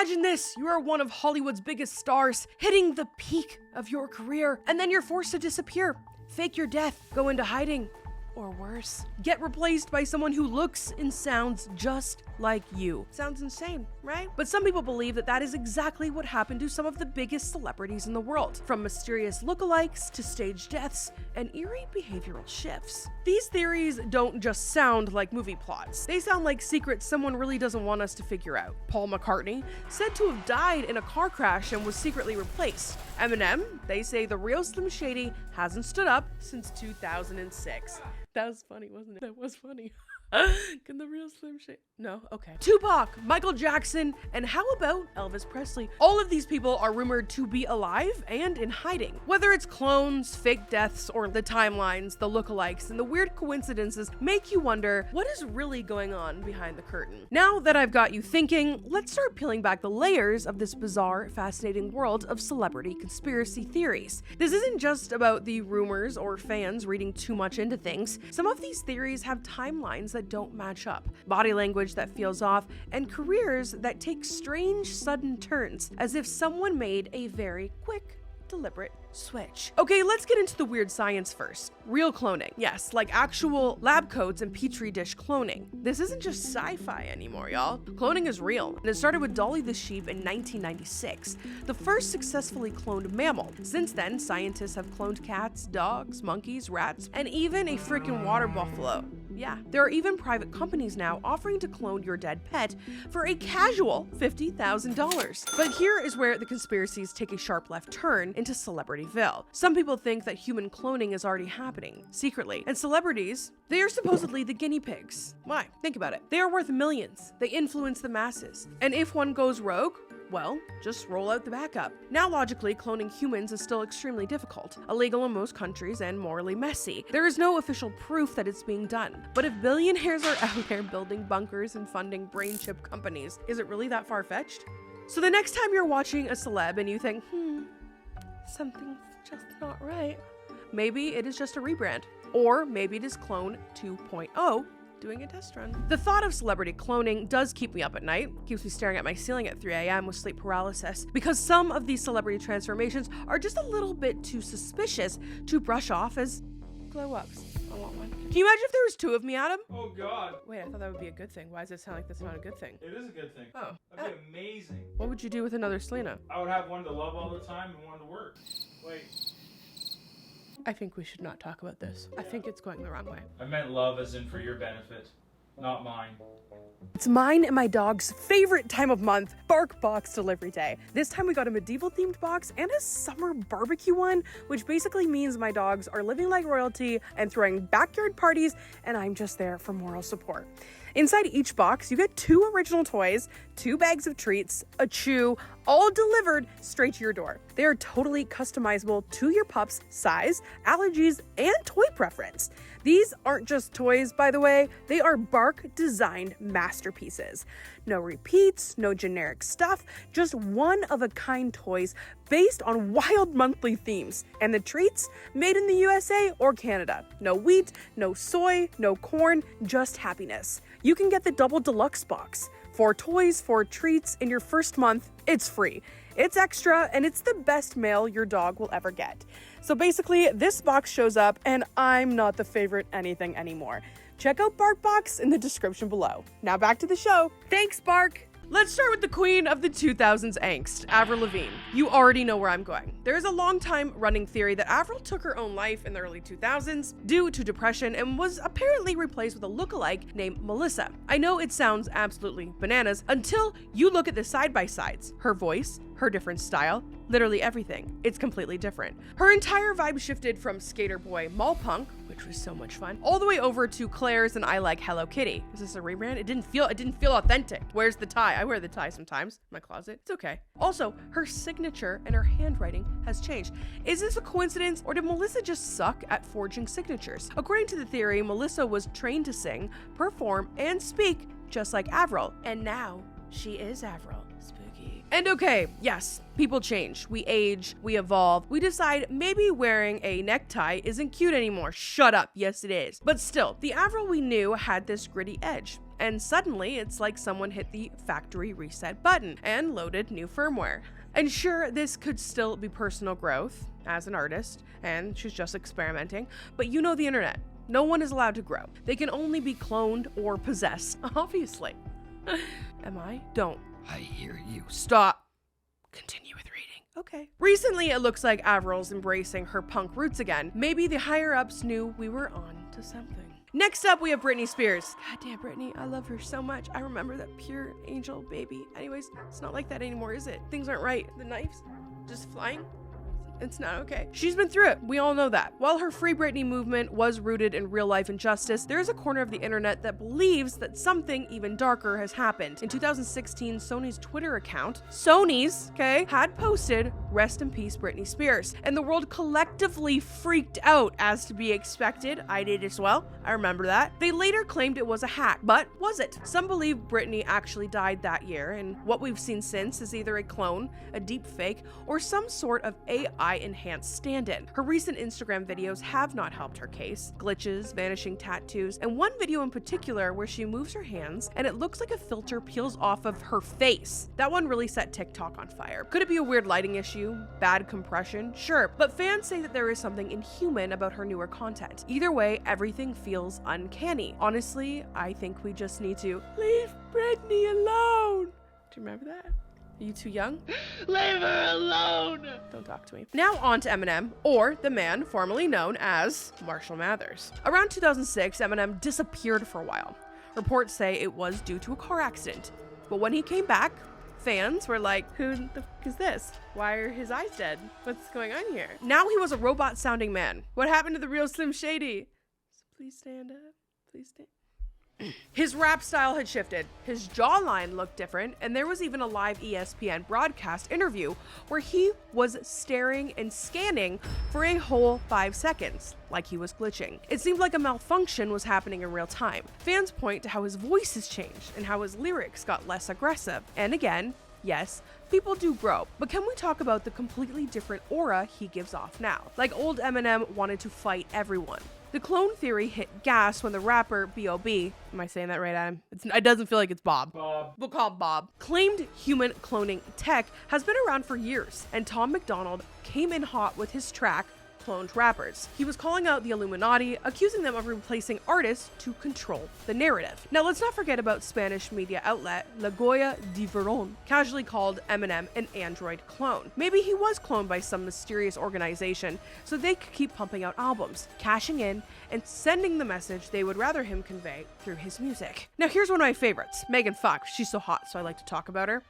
Imagine this, you are one of Hollywood's biggest stars, hitting the peak of your career, and then you're forced to disappear, fake your death, go into hiding, or worse, get replaced by someone who looks and sounds just like you. Sounds insane, right? But some people believe that that is exactly what happened to some of the biggest celebrities in the world, from mysterious lookalikes to staged deaths and eerie behavioral shifts. These theories don't just sound like movie plots. They sound like secrets someone really doesn't want us to figure out. Paul McCartney, said to have died in a car crash and was secretly replaced. Eminem, they say the real Slim Shady hasn't stood up since 2006. That was funny, wasn't it? That was funny. Can the real Slim Shady? No? Okay. Tupac, Michael Jackson, and how about Elvis Presley? All of these people are rumored to be alive and in hiding. Whether it's clones, fake deaths, or the timelines, the lookalikes, and the weird coincidences make you wonder what is really going on behind the curtain. Now that I've got you thinking, let's start peeling back the layers of this bizarre, fascinating world of celebrity conspiracy theories. This isn't just about the rumors or fans reading too much into things. Some of these theories have timelines that don't match up, body language that feels off, and careers that take strange sudden turns, as if someone made a very quick, deliberate switch. Okay, let's get into the weird science first. Real cloning. Yes, like actual lab coats and petri dish cloning. This isn't just sci-fi anymore, y'all. Cloning is real, and it started with Dolly the sheep in 1996, the first successfully cloned mammal. Since then, scientists have cloned cats, dogs, monkeys, rats, and even a freaking water buffalo. Yeah, there are even private companies now offering to clone your dead pet for a casual $50,000. But here is where the conspiracies take a sharp left turn into Celebrityville. Some people think that human cloning is already happening, secretly. And celebrities, they are supposedly the guinea pigs. Why? Think about it. They are worth millions. They influence the masses. And if one goes rogue, well, just roll out the backup. Now, logically, cloning humans is still extremely difficult, illegal in most countries, and morally messy. There is no official proof that it's being done. But if billionaires are out there building bunkers and funding brain chip companies, is it really that far-fetched? So the next time you're watching a celeb and you think, something's just not right, maybe it is just a rebrand. Or maybe it is Clone 2.0, doing a test run. The thought of celebrity cloning does keep me up at night, keeps me staring at my ceiling at 3 a.m. with sleep paralysis, because some of these celebrity transformations are just a little bit too suspicious to brush off as glow-ups. I want one. Can you imagine if there was two of me, Adam? Oh God. Wait, I thought that would be a good thing. Why does it sound like that's not a good thing? It is a good thing. Oh. That'd be amazing. What would you do with another Selena? I would have one to love all the time and one to work. Wait. I think we should not talk about this. I think it's going the wrong way. I meant love as in for your benefit, not mine. It's mine and my dog's favorite time of month, Bark Box Delivery Day. This time we got a medieval themed box and a summer barbecue one, which basically means my dogs are living like royalty and throwing backyard parties, and I'm just there for moral support. Inside each box, you get 2 original toys, 2 bags of treats, a chew, all delivered straight to your door. They are totally customizable to your pup's size, allergies, and toy preference. These aren't just toys, by the way, they are Bark-designed masterpieces. No repeats, no generic stuff, just one-of-a-kind toys based on wild monthly themes. And the treats, made in the USA or Canada. No wheat, no soy, no corn, just happiness. You can get the double deluxe box. 4 toys, 4 treats in your first month, it's free. It's extra, and it's the best mail your dog will ever get. So basically, this box shows up, and I'm not the favorite anything anymore. Check out BarkBox in the description below. Now back to the show. Thanks, Bark! Let's start with the queen of the 2000s angst, Avril Lavigne. You already know where I'm going. There is a long time running theory that Avril took her own life in the early 2000s due to depression and was apparently replaced with a lookalike named Melissa. I know it sounds absolutely bananas until you look at the side-by-sides. Her voice, her different style, literally everything. It's completely different. Her entire vibe shifted from skater boy mall punk, which was so much fun, all the way over to Claire's and I Like Hello Kitty. Is this a rebrand? It didn't feel authentic. Where's the tie? I wear the tie sometimes in my closet. It's okay. Also, her signature and her handwriting has changed. Is this a coincidence, or did Melissa just suck at forging signatures? According to the theory, Melissa was trained to sing, perform, and speak just like Avril, and now she is Avril. Spooky. And okay, yes, people change. We age, we evolve. We decide maybe wearing a necktie isn't cute anymore. Shut up. Yes, it is. But still, the Avril we knew had this gritty edge. and suddenly it's like someone hit the factory reset button and loaded new firmware. And sure, this could still be personal growth as an artist, and she's just experimenting, but you know the internet. No one is allowed to grow. They can only be cloned or possessed, obviously. Am I? Don't. I hear you. Stop. Continue with reading. Okay. Recently, it looks like Avril's embracing her punk roots again. Maybe the higher-ups knew we were on to something. Next up, we have Britney Spears. Goddamn, Britney, I love her so much. I remember that pure angel baby. Anyways, it's not like that anymore, is it? Things aren't right. The knife's just flying. It's not okay. She's been through it. We all know that. While her Free Britney movement was rooted in real life injustice, there is a corner of the internet that believes that something even darker has happened. In 2016, Sony's Twitter account, had posted, "Rest in peace, Britney Spears." And the world collectively freaked out, as to be expected. I did as well. I remember that. They later claimed it was a hack, but was it? Some believe Britney actually died that year, and what we've seen since is either a clone, a deep fake, or some sort of AI enhanced stand-in. Her recent Instagram videos have not helped her case. Glitches, vanishing tattoos, and one video in particular where she moves her hands and it looks like a filter peels off of her face. That one really set TikTok on fire. Could it be a weird lighting issue? Bad compression? Sure, but fans say that there is something inhuman about her newer content. Either way, everything feels uncanny. Honestly, I think we just need to leave Britney alone. Do you remember that? Are you too young? Leave her alone! Don't talk to me. Now on to Eminem, or the man formerly known as Marshall Mathers. Around 2006, Eminem disappeared for a while. Reports say it was due to a car accident. But when he came back, fans were like, who the f is this? Why are his eyes dead? What's going on here? Now he was a robot-sounding man. What happened to the real Slim Shady? So please stand up. Please stand. His rap style had shifted, his jawline looked different, and there was even a live ESPN broadcast interview where he was staring and scanning for a whole 5 seconds, like he was glitching. It seemed like a malfunction was happening in real time. Fans point to how his voice has changed and how his lyrics got less aggressive. And again, yes, people do grow, but can we talk about the completely different aura he gives off now? Like old Eminem wanted to fight everyone. The clone theory hit gas when the rapper B.O.B., am I saying that right, Adam? It doesn't feel like it's Bob. We'll call him Bob. Claimed human cloning tech has been around for years, and Tom MacDonald came in hot with his track, Cloned Rappers. He was calling out the Illuminati, accusing them of replacing artists to control the narrative. Now let's not forget about Spanish media outlet La Goya de Veron, casually called Eminem an android clone. Maybe he was cloned by some mysterious organization so they could keep pumping out albums, cashing in, and sending the message they would rather him convey through his music. Now here's one of my favorites, Megan Fox. She's so hot, so I like to talk about her.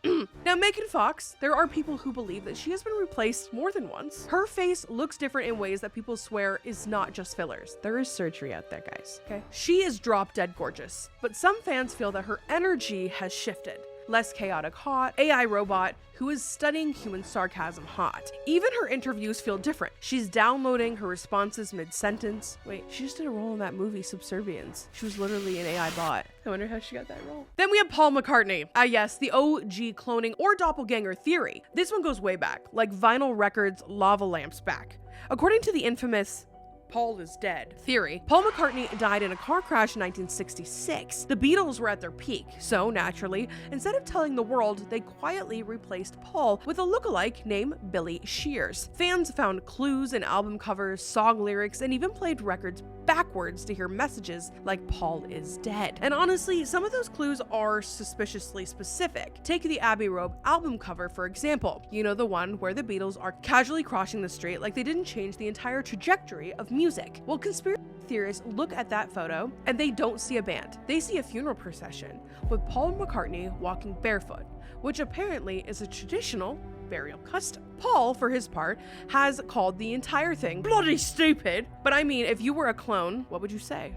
Now Megan Fox, there are people who believe that she has been replaced more than once. Her face looks different in ways that people swear is not just fillers. There is surgery out there, guys, okay? She is drop dead gorgeous, but some fans feel that her energy has shifted. Less chaotic hot, AI robot who is studying human sarcasm hot. Even her interviews feel different. She's downloading her responses mid-sentence. Wait, she just did a role in that movie, Subservience. She was literally an AI bot. I wonder how she got that role. Then we have Paul McCartney. Yes, the OG cloning or doppelganger theory. This one goes way back, like vinyl records lava lamps back. According to the infamous Paul is dead theory, Paul McCartney died in a car crash in 1966. The Beatles were at their peak, so naturally, instead of telling the world, they quietly replaced Paul with a lookalike named Billy Shears. Fans found clues in album covers, song lyrics, and even played records backwards to hear messages like Paul is dead. And honestly, some of those clues are suspiciously specific. Take the Abbey Road album cover, for example. You know, the one where the Beatles are casually crossing the street like they didn't change the entire trajectory of music. Well, conspiracy theorists look at that photo and they don't see a band. They see a funeral procession with Paul McCartney walking barefoot, which apparently is a traditional burial custom. Paul, for his part, has called the entire thing bloody stupid. But I mean, if you were a clone, what would you say?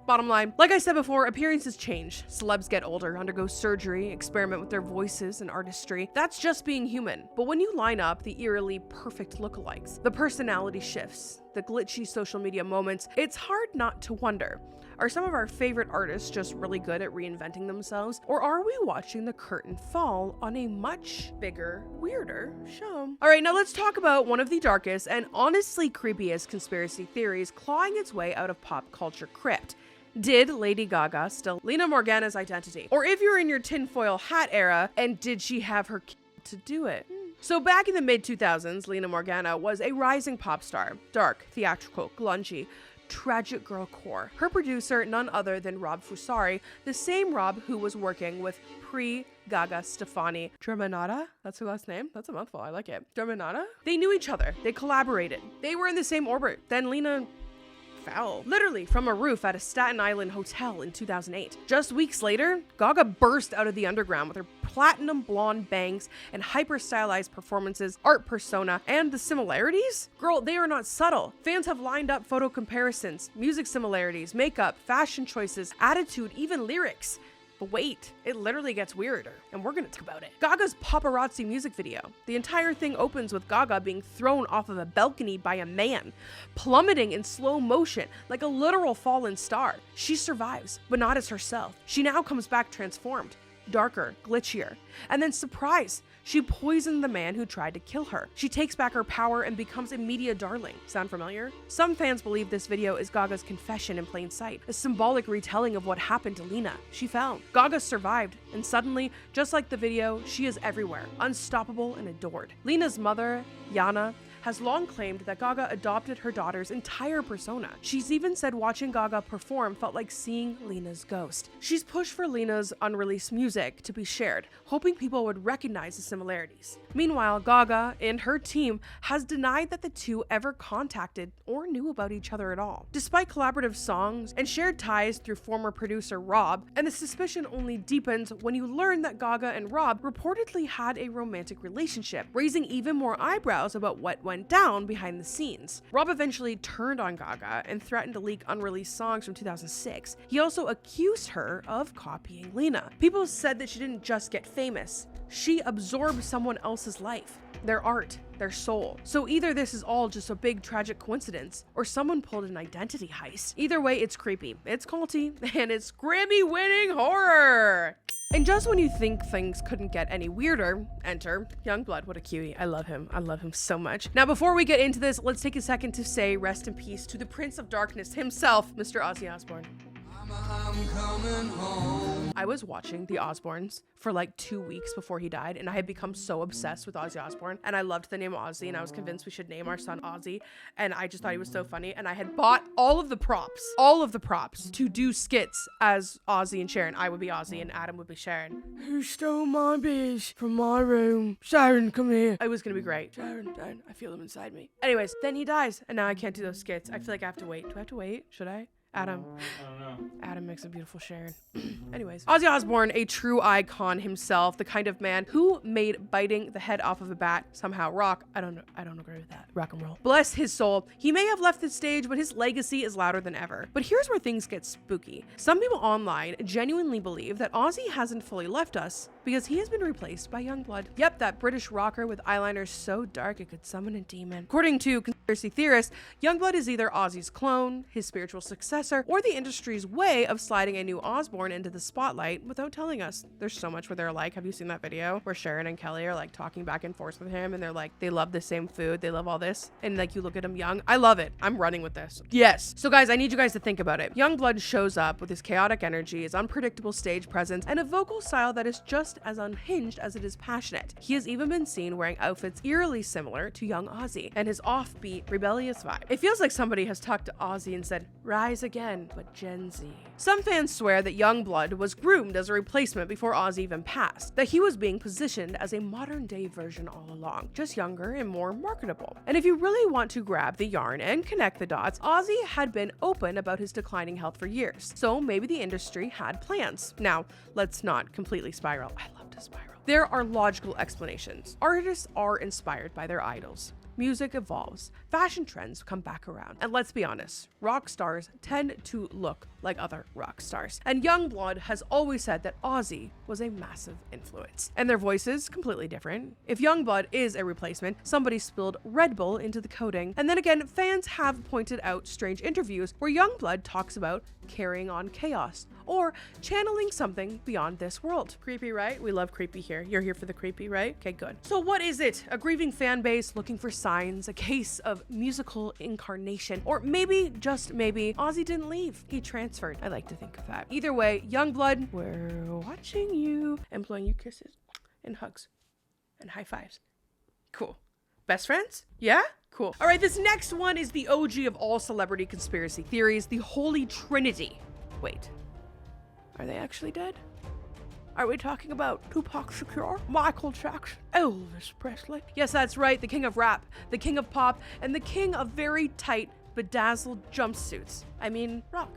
Bottom line, like I said before, appearances change. Celebs get older, undergo surgery, experiment with their voices and artistry. That's just being human. But when you line up the eerily perfect lookalikes, the personality shifts, the glitchy social media moments, it's hard not to wonder, are some of our favorite artists just really good at reinventing themselves? Or are we watching the curtain fall on a much bigger, weirder show? All right, now let's talk about one of the darkest and honestly creepiest conspiracy theories clawing its way out of pop culture crypt. Did Lady Gaga steal Lena Morgana's identity? Or if you're in your tinfoil hat era, and did she have her to do it? So back in the mid-2000s, Lena Morgana was a rising pop star. Dark, theatrical, glungy, tragic girl core. Her producer, none other than Rob Fusari, the same Rob who was working with pre-Gaga Stefani Germanotta. That's her last name? That's a mouthful. I like it. Germanotta? They knew each other. They collaborated. They were in the same orbit. Then Lena fell, literally from a roof at a Staten Island hotel in 2008. Just weeks later, Gaga burst out of the underground with her platinum blonde bangs and hyper-stylized performances, art persona, and the similarities? Girl, they are not subtle. Fans have lined up photo comparisons, music similarities, makeup, fashion choices, attitude, even lyrics. But wait, it literally gets weirder, and we're gonna talk about it. Gaga's paparazzi music video. The entire thing opens with Gaga being thrown off of a balcony by a man, plummeting in slow motion like a literal fallen star. She survives, but not as herself. She now comes back transformed, darker, glitchier. And then surprise, she poisoned the man who tried to kill her. She takes back her power and becomes a media darling. Sound familiar? Some fans believe this video is Gaga's confession in plain sight, a symbolic retelling of what happened to Lena. She fell. Gaga survived, and suddenly, just like the video, she is everywhere, unstoppable and adored. Lena's mother, Yana, has long claimed that Gaga adopted her daughter's entire persona. She's even said watching Gaga perform felt like seeing Lena's ghost. She's pushed for Lena's unreleased music to be shared, hoping people would recognize the similarities. Meanwhile, Gaga and her team has denied that the two ever contacted or knew about each other at all. Despite collaborative songs and shared ties through former producer Rob, and the suspicion only deepens when you learn that Gaga and Rob reportedly had a romantic relationship, raising even more eyebrows about what went down behind the scenes. Rob eventually turned on Gaga and threatened to leak unreleased songs from 2006. He also accused her of copying Lena. People said that she didn't just get famous, she absorbed someone else's life, their art, their soul. So either this is all just a big tragic coincidence, or someone pulled an identity heist. Either way, it's creepy, it's culty, and it's Grammy-winning horror! And just when you think things couldn't get any weirder, enter Youngblood. What a cutie. I love him. I love him so much. Now, before we get into this, let's take a second to say rest in peace to the Prince of Darkness himself, Mr. Ozzy Osbourne. I'm coming home. I was watching The Osbournes for like 2 weeks before he died, and I had become so obsessed with Ozzy Osbourne, and I loved the name Ozzy, and I was convinced we should name our son Ozzy, and I just thought he was so funny, and I had bought all of the props to do skits as Ozzy and Sharon. I would be Ozzy, and Adam would be Sharon. Who stole my beers from my room? Sharon, come here. It was gonna be great. Sharon, I feel them inside me. Anyways, then he dies, and now I can't do those skits. I feel like I have to wait. Do I have to wait? Should I? Adam. I don't know. Adam makes a beautiful Sharon. Anyways, Ozzy Osbourne, a true icon himself, the kind of man who made biting the head off of a bat somehow rock. I don't agree with that. Rock and roll. Bless his soul. He may have left the stage, but his legacy is louder than ever. But here's where things get spooky. Some people online genuinely believe that Ozzy hasn't fully left us because he has been replaced by Youngblood. Yep, that British rocker with eyeliner so dark it could summon a demon. According to conspiracy theorists, Youngblood is either Ozzy's clone, his spiritual successor, or the industry's way of sliding a new Osbourne into the spotlight without telling us. There's so much where they're like, have you seen that video where Sharon and Kelly are like talking back and forth with him, and they're like, they love the same food, they love all this, and like you look at him young. I love it. I'm running with this. Yes. So guys, I need you guys to think about it. Youngblood shows up with his chaotic energy, his unpredictable stage presence, and a vocal style that is just as unhinged as it is passionate. He has even been seen wearing outfits eerily similar to young Ozzy and his offbeat, rebellious vibe. It feels like somebody has talked to Ozzy and said, rise again, but Gen Z. Some fans swear that Youngblood was groomed as a replacement before Ozzy even passed, that he was being positioned as a modern day version all along, just younger and more marketable. And if you really want to grab the yarn and connect the dots, Ozzy had been open about his declining health for years, so maybe the industry had plans. Now, let's not completely spiral. I love to spiral. There are logical explanations. Artists are inspired by their idols. Music evolves, fashion trends come back around, and let's be honest, rock stars tend to look like other rock stars. And Youngblood has always said that Ozzy was a massive influence, and their voices completely different. If Youngblood is a replacement, somebody spilled Red Bull into the coating. And then again, fans have pointed out strange interviews where Youngblood talks about carrying on chaos or channeling something beyond this world. Creepy, right? We love creepy here. You're here for the creepy, right? Okay, good. So what is it? A grieving fan base looking for signs, a case of musical incarnation, or maybe, just maybe, Ozzy didn't leave. He transferred. transferred. I like to think of that. Either way, Youngblood, we're watching you and blowing you kisses and hugs and high fives. Cool. Best friends? Yeah? Cool. All right, this next one is the OG of all celebrity conspiracy theories, the Holy Trinity. Wait, are they actually dead? Are we talking about Tupac Shakur, Michael Jackson, Elvis Presley? Yes, that's right, the king of rap, the king of pop, and the king of very tight, bedazzled jumpsuits. I mean, rock.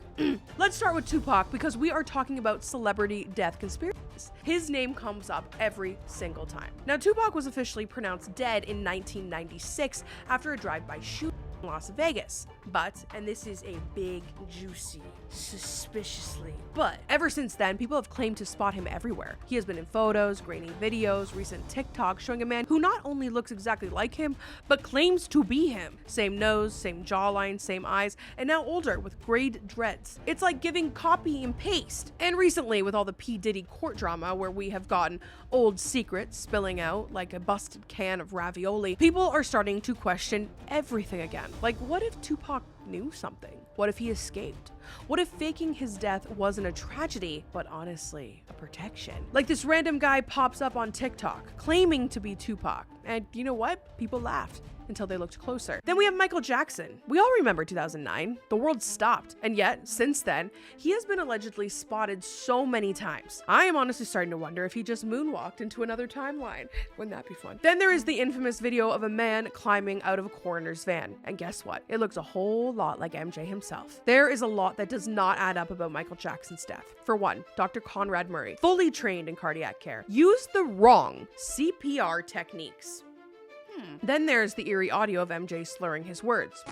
Let's start with Tupac because we are talking about celebrity death conspiracies. His name comes up every single time. Now, Tupac was officially pronounced dead in 1996 after a drive-by shooting in Las Vegas. But, and this is a big, juicy, suspiciously, but ever since then, people have claimed to spot him everywhere. He has been in photos, grainy videos, recent TikToks showing a man who not only looks exactly like him, but claims to be him. Same nose, same jawline, same eyes, and now older with grayed dreads. It's like giving copy and paste. And recently, with all the P. Diddy court drama where we have gotten old secrets spilling out like a busted can of ravioli, people are starting to question everything again. Like, what if Tupac knew something? What if he escaped? What if faking his death wasn't a tragedy, but honestly, a protection? Like this random guy pops up on TikTok claiming to be Tupac, and you know what? People laughed until they looked closer. Then we have Michael Jackson. We all remember 2009. The world stopped. And yet, since then, he has been allegedly spotted so many times. I am honestly starting to wonder if he just moonwalked into another timeline. Wouldn't that be fun? Then there is the infamous video of a man climbing out of a coroner's van. And guess what? It looks a whole lot like MJ himself. There is a lot that does not add up about Michael Jackson's death. For one, Dr. Conrad Murray, fully trained in cardiac care, used the wrong CPR techniques. Then there's the eerie audio of MJ slurring his words.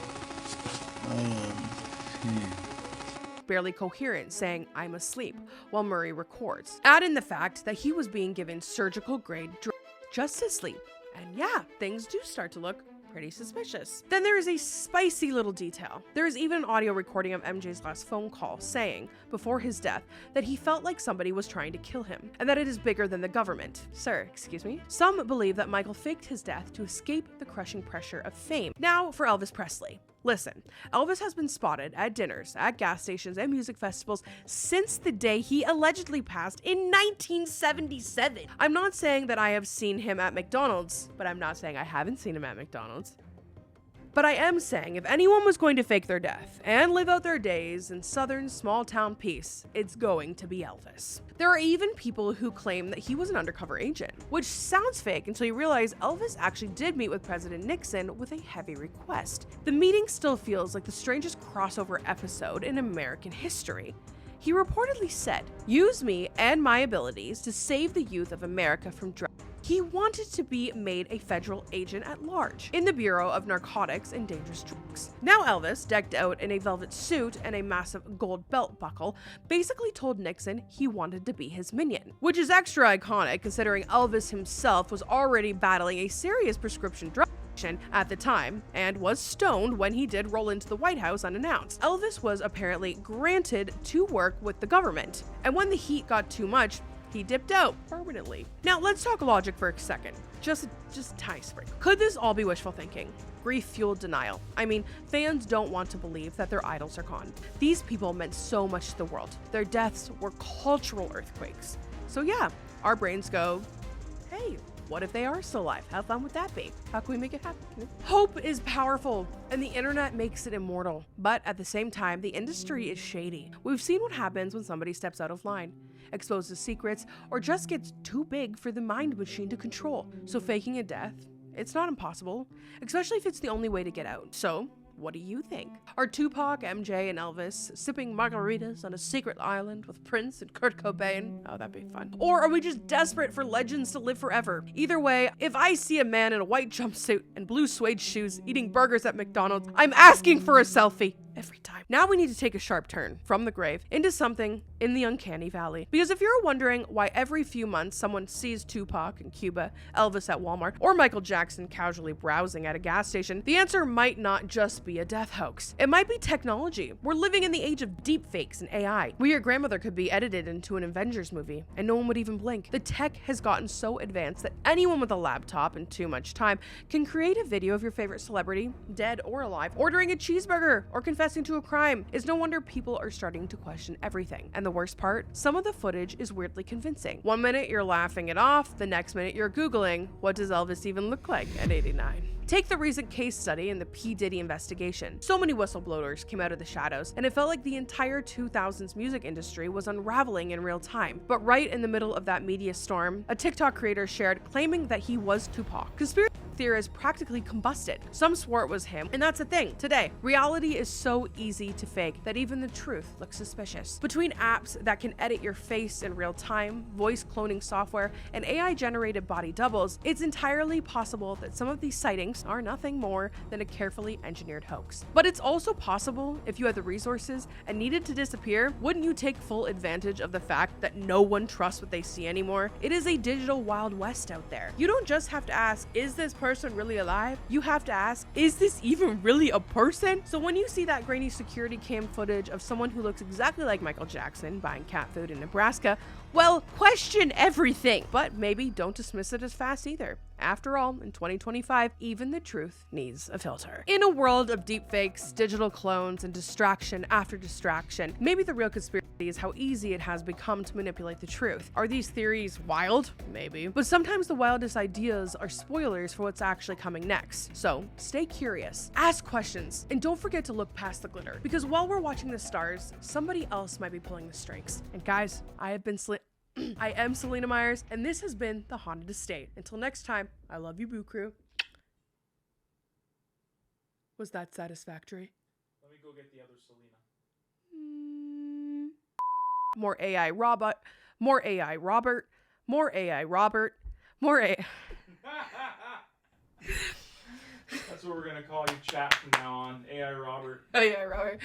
Barely coherent, saying, "I'm asleep," while Murray records. Add in the fact that he was being given surgical grade drugs just to sleep. And yeah, things do start to look pretty suspicious. Then there is a spicy little detail. There is even an audio recording of MJ's last phone call saying, before his death, that he felt like somebody was trying to kill him, and that it is bigger than the government. Sir, excuse me? Some believe that Michael faked his death to escape the crushing pressure of fame. Now for Elvis Presley. Listen, Elvis has been spotted at dinners, at gas stations, and music festivals since the day he allegedly passed in 1977. I'm not saying that I have seen him at McDonald's, but I'm not saying I haven't seen him at McDonald's. But I am saying if anyone was going to fake their death and live out their days in southern small town peace, it's going to be Elvis. There are even people who claim that he was an undercover agent, which sounds fake until you realize Elvis actually did meet with President Nixon with a heavy request. The meeting still feels like the strangest crossover episode in American history. He reportedly said, "Use me and my abilities to save the youth of America from drugs." He wanted to be made a federal agent at large in the Bureau of Narcotics and Dangerous Drugs. Now Elvis, decked out in a velvet suit and a massive gold belt buckle, basically told Nixon he wanted to be his minion, which is extra iconic considering Elvis himself was already battling a serious prescription drug at the time and was stoned when he did roll into the White House unannounced. Elvis was apparently granted to work with the government, and when the heat got too much, he dipped out permanently. Now let's talk logic for a second. Just tiny sprinkle. Could this all be wishful thinking? Grief-fueled denial. I mean, fans don't want to believe that their idols are gone. These people meant so much to the world. Their deaths were cultural earthquakes. So yeah, our brains go, hey, what if they are still alive? How fun would that be? How can we make it happen? Hope is powerful, and the internet makes it immortal. But at the same time, the industry is shady. We've seen what happens when somebody steps out of line, exposes secrets, or just gets too big for the mind machine to control. So faking a death, it's not impossible, especially if it's the only way to get out. So what do you think? Are Tupac, MJ, and Elvis sipping margaritas on a secret island with Prince and Kurt Cobain? Oh, that'd be fun. Or are we just desperate for legends to live forever? Either way, if I see a man in a white jumpsuit and blue suede shoes eating burgers at McDonald's, I'm asking for a selfie. Every time. Now we need to take a sharp turn from the grave into something in the uncanny valley. Because if you're wondering why every few months someone sees Tupac in Cuba, Elvis at Walmart, or Michael Jackson casually browsing at a gas station, the answer might not just be a death hoax. It might be technology. We're living in the age of deepfakes and AI, where your grandmother could be edited into an Avengers movie and no one would even blink. The tech has gotten so advanced that anyone with a laptop and too much time can create a video of your favorite celebrity, dead or alive, ordering a cheeseburger or confessing confessing to a crime. It's no wonder people are starting to question everything. And the worst part, some of the footage is weirdly convincing. One minute you're laughing it off, the next minute you're Googling, what does Elvis even look like at 89? Take the recent case study in the P. Diddy investigation. So many whistleblowers came out of the shadows, and it felt like the entire 2000s music industry was unraveling in real time. But right in the middle of that media storm, a TikTok creator shared claiming that he was Tupac. Conspiracy theorists practically combusted. Some swore it was him, and that's the thing. Today, reality is so easy to fake that even the truth looks suspicious. Between apps that can edit your face in real time, voice cloning software, and AI-generated body doubles, it's entirely possible that some of these sightings are nothing more than a carefully engineered hoax. But it's also possible, if you had the resources and needed to disappear, wouldn't you take full advantage of the fact that no one trusts what they see anymore? It is a digital Wild West out there. You don't just have to ask, is this person really alive? You have to ask, is this even really a person? So when you see that grainy security cam footage of someone who looks exactly like Michael Jackson buying cat food in Nebraska, well, question everything. But maybe don't dismiss it as fast either. After all, in 2025, even the truth needs a filter. In a world of deepfakes, digital clones, and distraction after distraction, maybe the real conspiracy is how easy it has become to manipulate the truth. Are these theories wild? Maybe. But sometimes the wildest ideas are spoilers for what's actually coming next. So stay curious, ask questions, and don't forget to look past the glitter. Because while we're watching the stars, somebody else might be pulling the strings. And guys, I am Selena Myers, and this has been The Haunted Estate. Until next time, I love you, Boo Crew. Was that satisfactory? Let me go get the other Selena. More AI Robert, more AI Robert, more AI Robert, more AI. That's what we're gonna call you, chat, from now on. AI Robert. AI Robert.